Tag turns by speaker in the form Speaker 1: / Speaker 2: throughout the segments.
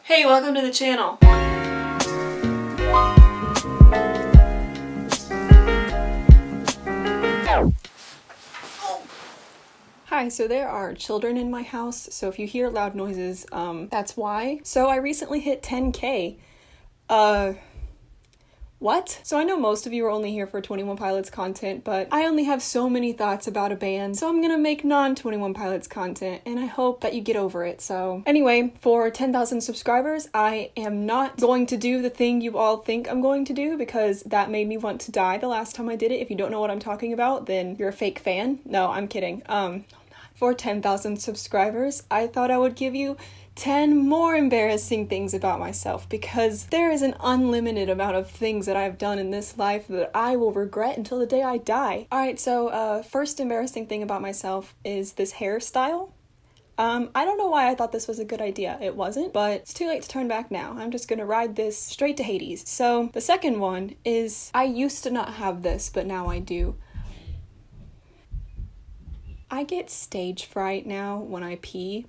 Speaker 1: Hey, welcome to the channel. Hi, so there are children in my house, so if you hear loud noises, that's why. So I recently hit 10K. What? So I know most of you are only here for 21 Pilots content, but I only have so many thoughts about a band, so I'm gonna make non-21 Pilots content, and I hope that you get over it. So anyway, for 10,000 subscribers, I am not going to do the thing you all think I'm going to do, because that made me want to die the last time I did it. If you don't know what I'm talking about, then you're a fake fan. No, I'm kidding. For 10,000 subscribers, I thought I would give you 10 more embarrassing things about myself, because there is an unlimited amount of things that I've done in this life that I will regret until the day I die. Alright, so first embarrassing thing about myself is this hairstyle. I don't know why I thought this was a good idea. It wasn't, but it's too late to turn back now. I'm just gonna ride this straight to Hades. So the second one is, I used to not have this, but now I do. I get stage fright now when I pee.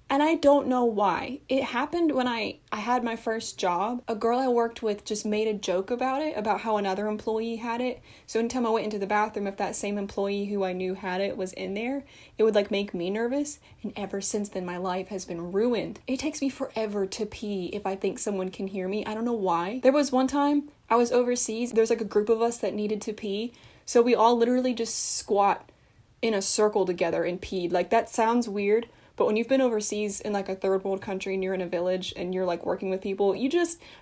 Speaker 1: And I don't know why. It happened when I had my first job. A girl I worked with just made a joke about it, about how another employee had it. So anytime I went into the bathroom, if that same employee who I knew had it was in there, it would like make me nervous. And ever since then, my life has been ruined. It takes me forever to pee if I think someone can hear me. I don't know why. There was one time I was overseas. There was like a group of us that needed to pee. So we all literally just squat in a circle together and peed. Like, that sounds weird, but when you've been overseas in like a third world country and you're in a village and you're like working with people,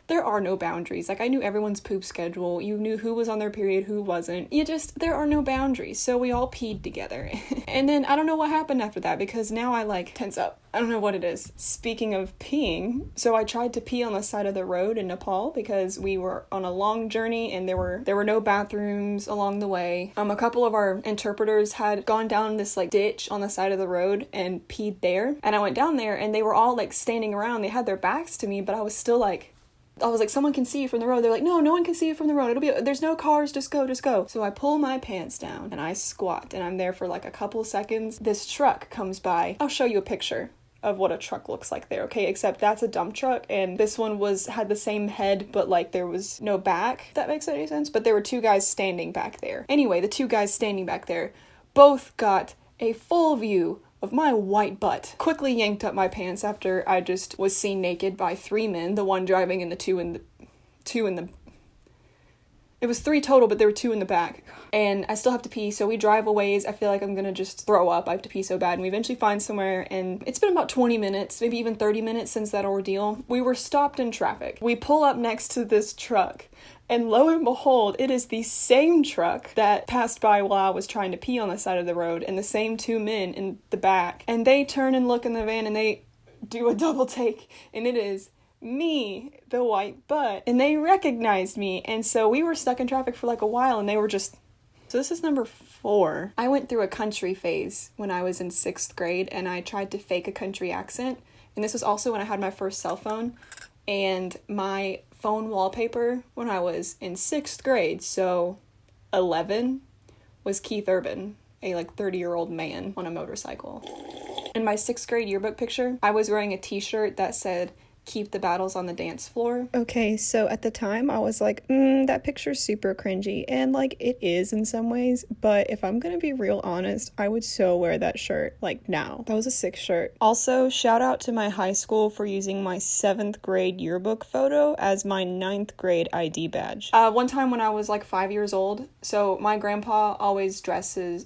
Speaker 1: there are no boundaries. Like, I knew everyone's poop schedule. You knew who was on their period, who wasn't. There are no boundaries. So we all peed together. And then I don't know what happened after that, because now I like tense up. I don't know what it is. Speaking of peeing, so I tried to pee on the side of the road in Nepal because we were on a long journey and there were no bathrooms along the way. A couple of our interpreters had gone down this like ditch on the side of the road and peed there. And I went down there and they were all like standing around. They had their backs to me, but I was like, someone can see you from the road. They're like, no one can see you from the road. There's no cars, just go. So I pull my pants down and I squat and I'm there for like a couple seconds. This truck comes by. I'll show you a picture of what a truck looks like there, okay? Except that's a dump truck and this one had the same head, but like there was no back, if that makes any sense. But there were two guys standing back there. Anyway, the two guys standing back there both got a full view of my white butt. Quickly yanked up my pants after I just was seen naked by three men, the one driving and the two in the it was three total, but there were two in the back. And I still have to pee, so we drive a ways. I feel like I'm gonna just throw up. I have to pee so bad. And we eventually find somewhere, and it's been about 20 minutes, maybe even 30 minutes since that ordeal. We were stopped in traffic. We pull up next to this truck, and lo and behold, it is the same truck that passed by while I was trying to pee on the side of the road, and the same two men in the back. And they turn and look in the van, and they do a double take, and it is me, the white butt, and they recognized me. And so we were stuck in traffic for like a while, and they were just... So this is number 4. I went through a country phase when I was in 6th grade, and I tried to fake a country accent. And this was also when I had my first cell phone, and my phone wallpaper when I was in 6th grade, so 11, was Keith Urban, a like 30-year-old man on a motorcycle. In my 6th grade yearbook picture, I was wearing a t-shirt that said, "Keep the battles on the dance floor." Okay, so at the time I was like, that picture's super cringy, and like it is in some ways, but if I'm gonna be real honest, I would so wear that shirt like now. That was a sick shirt. Also, shout out to my high school for using my 7th grade yearbook photo as my 9th grade ID badge. One time when I was like 5 years old, so my grandpa always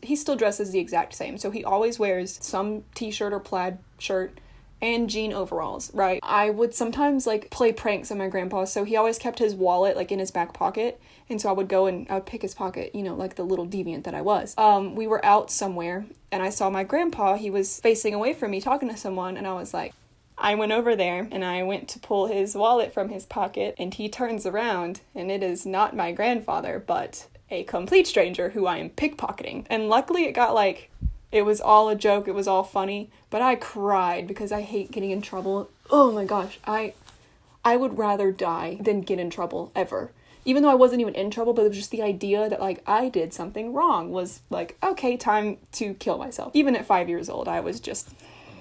Speaker 1: he still dresses the exact same, so he always wears some t-shirt or plaid shirt and jean overalls, right? I would sometimes like play pranks on my grandpa, so he always kept his wallet like in his back pocket, and so I would go and I would pick his pocket, like the little deviant that I was. We were out somewhere and I saw my grandpa. He was facing away from me talking to someone, and I was like, I went over there and I went to pull his wallet from his pocket, and he turns around and it is not my grandfather, but a complete stranger who I am pickpocketing. And luckily it was all a joke, it was all funny, but I cried because I hate getting in trouble. Oh my gosh, I would rather die than get in trouble, ever. Even though I wasn't even in trouble, but it was just the idea that, like, I did something wrong was, like, okay, time to kill myself. Even at 5 years old, I was just...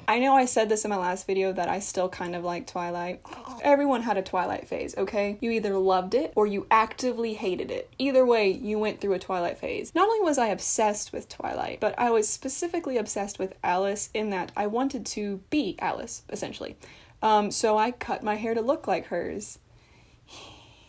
Speaker 1: I know I said this in my last video that I still kind of like Twilight. Everyone had a Twilight phase, okay? You either loved it or you actively hated it. Either way, you went through a Twilight phase. Not only was I obsessed with Twilight, but I was specifically obsessed with Alice in that I wanted to be Alice, essentially. So I cut my hair to look like hers.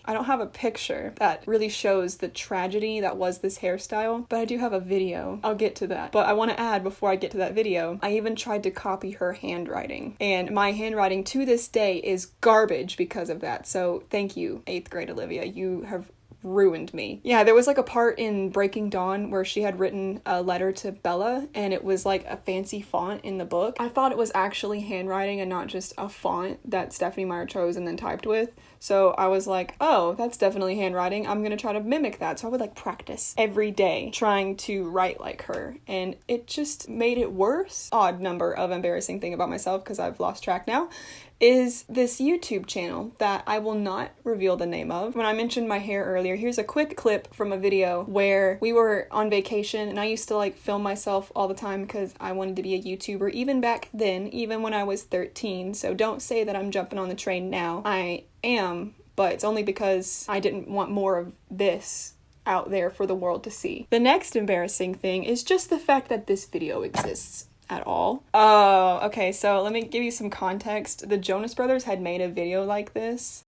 Speaker 1: I don't have a picture that really shows the tragedy that was this hairstyle, but I do have a video. I'll get to that. But I want to add, before I get to that video, I even tried to copy her handwriting. And my handwriting to this day is garbage because of that. So thank you, 8th grade Olivia. You have ruined me. Yeah, there was like a part in Breaking Dawn where she had written a letter to Bella and it was like a fancy font in the book. I thought it was actually handwriting and not just a font that Stephenie Meyer chose and then typed with. So I was like, oh, that's definitely handwriting. I'm gonna try to mimic that. So I would like practice every day trying to write like her. And it just made it worse. Odd number of embarrassing thing about myself because I've lost track now. Is this YouTube channel that I will not reveal the name of. When I mentioned my hair earlier, here's a quick clip from a video where we were on vacation and I used to like film myself all the time because I wanted to be a YouTuber even back then, even when I was 13. So don't say that I'm jumping on the train now. I am, but it's only because I didn't want more of this out there for the world to see. The next embarrassing thing is just the fact that this video exists at all. Oh, okay, so let me give you some context. The Jonas Brothers had made a video like this.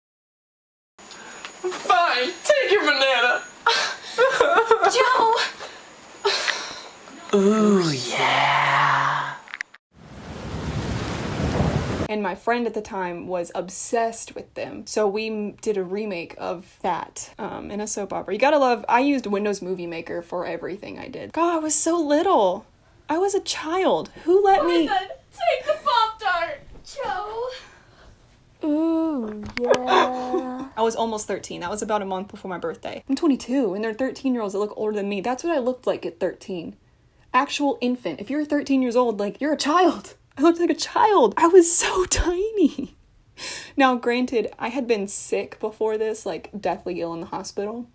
Speaker 2: Fine, take your banana.
Speaker 1: Joe!
Speaker 2: Ooh, yeah.
Speaker 1: And my friend at the time was obsessed with them. So we did a remake of that in a soap opera. You gotta love, I used Windows Movie Maker for everything I did. God, I was so little. I was a child. Who let me?
Speaker 3: Take the Pop-Tart, Joe.
Speaker 1: Ooh, yeah. I was almost 13. That was about a month before my birthday. I'm 22, and they're 13-year-olds that look older than me. That's what I looked like at 13. Actual infant. If you're 13 years old, like, you're a child. I looked like a child. I was so tiny. Now, granted, I had been sick before this, like, deathly ill in the hospital.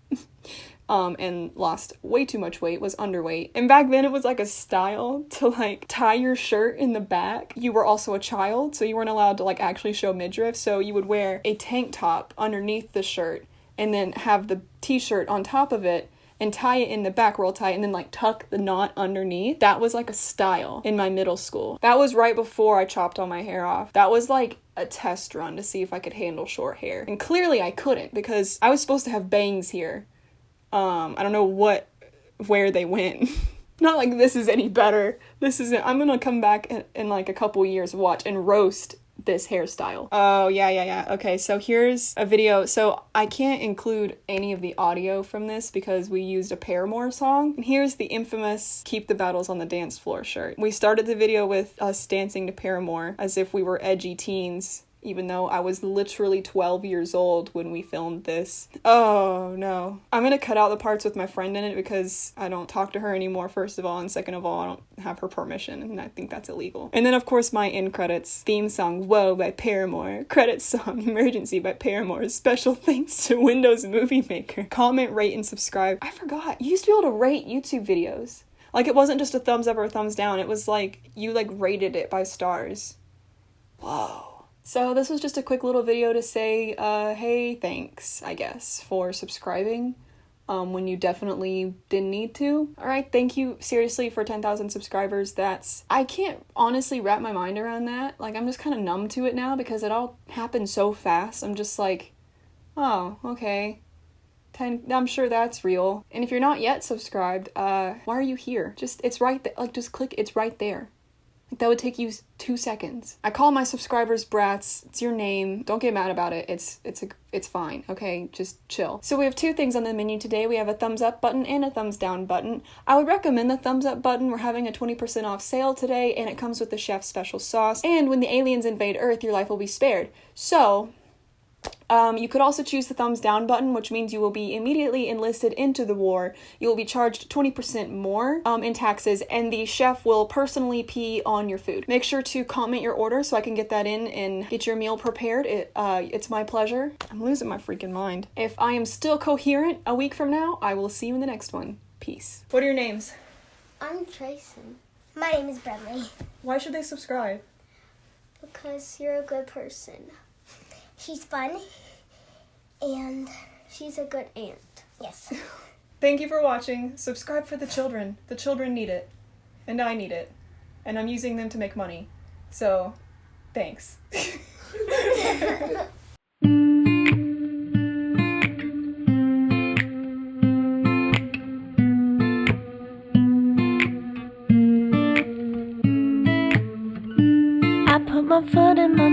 Speaker 1: And lost way too much weight, was underweight. And back then it was like a style to like tie your shirt in the back. You were also a child, so you weren't allowed to like actually show midriff. So you would wear a tank top underneath the shirt and then have the t-shirt on top of it and tie it in the back real tight and then like tuck the knot underneath. That was like a style in my middle school. That was right before I chopped all my hair off. That was like a test run to see if I could handle short hair. And clearly I couldn't because I was supposed to have bangs here. I don't know where they went. Not like this is any better. This isn't. I'm gonna come back in like a couple years, watch, and roast this hairstyle. Oh, yeah. Okay, so here's a video. So I can't include any of the audio from this because we used a Paramore song. And here's the infamous Keep the Battles on the Dance Floor shirt. We started the video with us dancing to Paramore as if we were edgy teens, even though I was literally 12 years old when we filmed this. Oh, no. I'm gonna cut out the parts with my friend in it because I don't talk to her anymore, first of all, and second of all, I don't have her permission, and I think that's illegal. And then, of course, my end credits. Theme song, Whoa by Paramore. Credits song, Emergency by Paramore. Special thanks to Windows Movie Maker. Comment, rate, and subscribe. I forgot. You used to be able to rate YouTube videos. Like, it wasn't just a thumbs up or a thumbs down. It was like, you, like, rated it by stars. Whoa. So this was just a quick little video to say, hey, thanks, I guess, for subscribing when you definitely didn't need to. All right, thank you, seriously, for 10,000 subscribers. I can't honestly wrap my mind around that. Like, I'm just kind of numb to it now because it all happened so fast. I'm just like, oh, okay. I'm sure that's real. And if you're not yet subscribed, why are you here? It's right there. Like, just click, it's right there. That would take you 2 seconds. I call my subscribers brats. It's your name. Don't get mad about it. It's fine. Okay, just chill. So we have 2 things on the menu today. We have a thumbs up button and a thumbs down button. I would recommend the thumbs up button. We're having a 20% off sale today, and it comes with the chef's special sauce. And when the aliens invade Earth, your life will be spared. So you could also choose the thumbs down button, which means you will be immediately enlisted into the war. You will be charged 20% more in taxes, and the chef will personally pee on your food. Make sure to comment your order so I can get that in and get your meal prepared. It's my pleasure. I'm losing my freaking mind. If I am still coherent a week from now, I will see you in the next one. Peace. What are your names?
Speaker 3: I'm Tracy. My name is Bradley.
Speaker 1: Why should they subscribe?
Speaker 3: Because you're a good person. She's fun. And she's a good aunt. Yes.
Speaker 1: Thank you for watching. Subscribe for the children. The children need it. And I need it. And I'm using them to make money. So, thanks.
Speaker 4: I put my foot in my